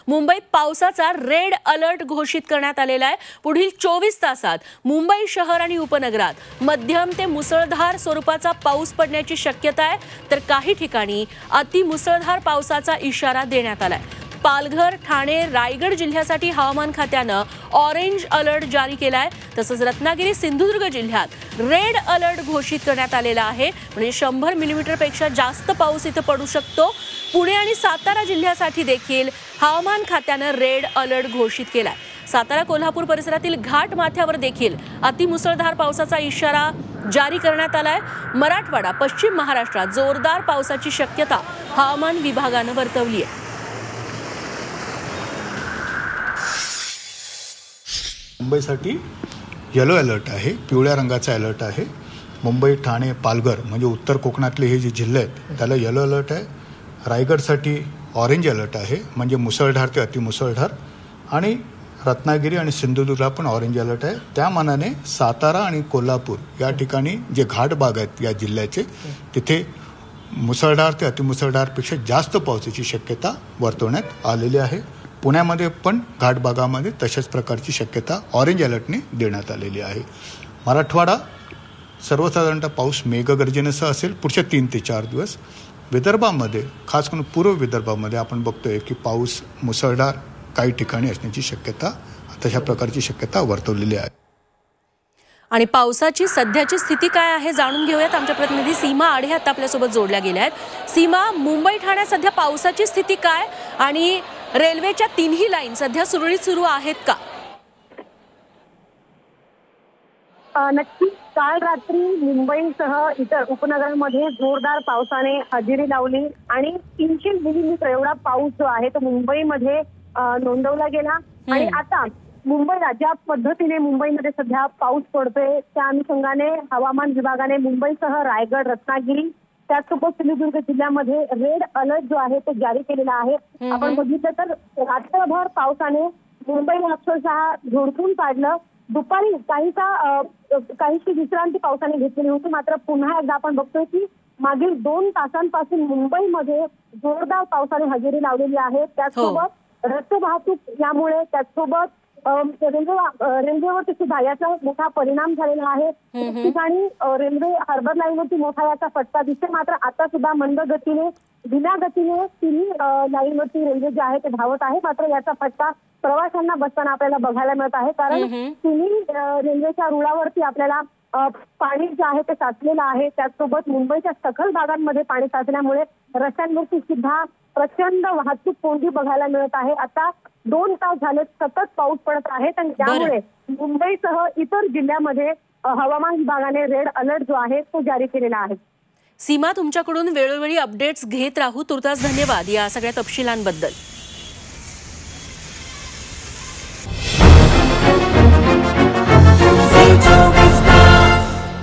मुंबईत पावसाचा red alert घोषित करण्यात आलेला आहे। पुढील 24 तासात मुंबई शहर आणि उपनगरात मध्यम ते मुसळधार स्वरूपाचा पाऊस पडण्याची शक्यता आहे, तर काही ठिकाणी अतिमुसळधार पावसाचा इशारा देण्यात आलाय। पालघर, ठाणे, रायगड जिल्ह्यासाठी हवामान खात्यानं ऑरेंज अलर्ट जारी केलाय। तसंच रत्नागिरी, सिंधुदुर्ग जिल्ह्यात रेड अलर्ट घोषित करण्यात आलेला आहे, म्हणजे 100 मिलीमीटरपेक्षा जास्त पाऊस इथं पडू शकतो। पुणे आणि सातारा जिल्ह्यासाठी देखील हवामान खात्यानं रेड अलर्ट घोषित केलाय। सातारा, कोल्हापूर परिसरातील घाट माथ्यावर देखील अतिमुसळधार पावसाचा इशारा जारी करण्यात आलाय। मराठवाडा, पश्चिम महाराष्ट्रात जोरदार पावसाची शक्यता हवामान विभागानं वर्तवली आहे। मुंबईसाठी येलो अलर्ट आहे, पिवळ्या रंगाचा अलर्ट आहे। मुंबई, ठाणे, पालघर म्हणजे उत्तर कोकणातले हे जे जिल्हे आहेत त्याला येलो अलर्ट आहे। रायगडसाठी ऑरेंज अलर्ट आहे, म्हणजे मुसळधार ते अतिमुसळधार, आणि रत्नागिरी आणि सिंधुदुर्गला पण ऑरेंज अलर्ट आहे। त्या मानाने सातारा आणि कोल्हापूर या ठिकाणी जे घाट भाग आहेत या जिल्ह्याचे, तिथे मुसळधार ते अतिमुसळधारपेक्षा जास्त पावसाची शक्यता वर्तवण्यात आलेली आहे। पुण्यामध्ये पण घाट भागामध्ये तशाच प्रकारची शक्यता ऑरेंज अलर्टने देण्यात आलेली आहे। मराठवाडा सर्वसाधारणतः पाऊस मेघगर्जनेसह असेल पुढच्या 3 ते 4 दिवस। विदर्भामध्ये, खास करून पूर्व विदर्भामध्ये आपण बघतोय की पाऊस मुसळधार काही ठिकाणी असण्याची शक्यता, तशा प्रकारची शक्यता वर्तवलेली आहे। आणि पावसाची सध्याची स्थिती काय आहे जाणून घेऊयात। आमच्या प्रतिनिधी सीमा आढे आता आपल्यासोबत जोडल्या गेल्या आहेत। सीमा, मुंबई ठाण्यात सध्या पावसाची स्थिती काय आणि रेल्वेच्या 3ही लाईन सध्या सुरळीत सुरू आहेत का? नक्कीच काल रात्री मुंबईसह इतर उपनगरांमध्ये जोरदार पावसाने हजेरी लावली आणि 300 मिलीमीटर एवढा पाऊस जो आहे तो मुंबईमध्ये नोंदवला गेला। आणि आता मुंबईला ज्या पद्धतीने मुंबईमध्ये सध्या पाऊस पडतोय त्या अनुषंगाने हवामान विभागाने मुंबईसह रायगड, रत्नागिरी, त्याचसोबत सिंधुदुर्ग जिल्ह्यामध्ये रेड अलर्ट जो आहे तो जारी केलेला आहे। आपण बघितलं तर रात्रभर पावसाने मुंबईला अक्षरशः झोडपून काढलं। दुपारी काहीशी विश्रांती पावसाने घेतलेली होती, मात्र पुन्हा एकदा आपण बघतोय की मागील 2 तासांपासून मुंबईमध्ये जोरदार पावसाने हजेरी लावलेली आहे। त्याचसोबत रस्ते वाहतूक यामुळे, त्याचसोबत रेल्वेवरती सुद्धा याचा मोठा परिणाम झालेला आहे। ठिकाणी रेल्वे हार्बर लाईनवरती मोठा याचा फटका दिसतो, मात्र आता सुद्धा मंद गतीने, धीम्या गतीने 3ही लाईनवरती रेल्वे जे आहे ते धावत आहे। मात्र याचा फटका प्रवाशांना बसताना आपल्याला बघायला मिळत आहे, कारण 3ही रेल्वेच्या रुळावरती आपल्याला पाणी जे आहे ते साचलेलं आहे। त्याचसोबत मुंबईच्या सखल भागांमध्ये पाणी साचल्यामुळे रस्त्यांवरती सुद्धा प्रचंड वाहतूक कोंडी बघायला मिळत आहे। आता 2 तास झाले सतत पाऊस पडत आहे, आणि त्यामुळे मुंबईसह इतर जिल्ह्यामध्ये हवामान विभागाने रेड अलर्ट जो आहे तो जारी केलेला आहे। सीमा, तुमच्याकडून वेळोवेळी अपडेट्स घेत राहू। तुर्तास धन्यवाद या सगळ्या तपशिलांबद्दल।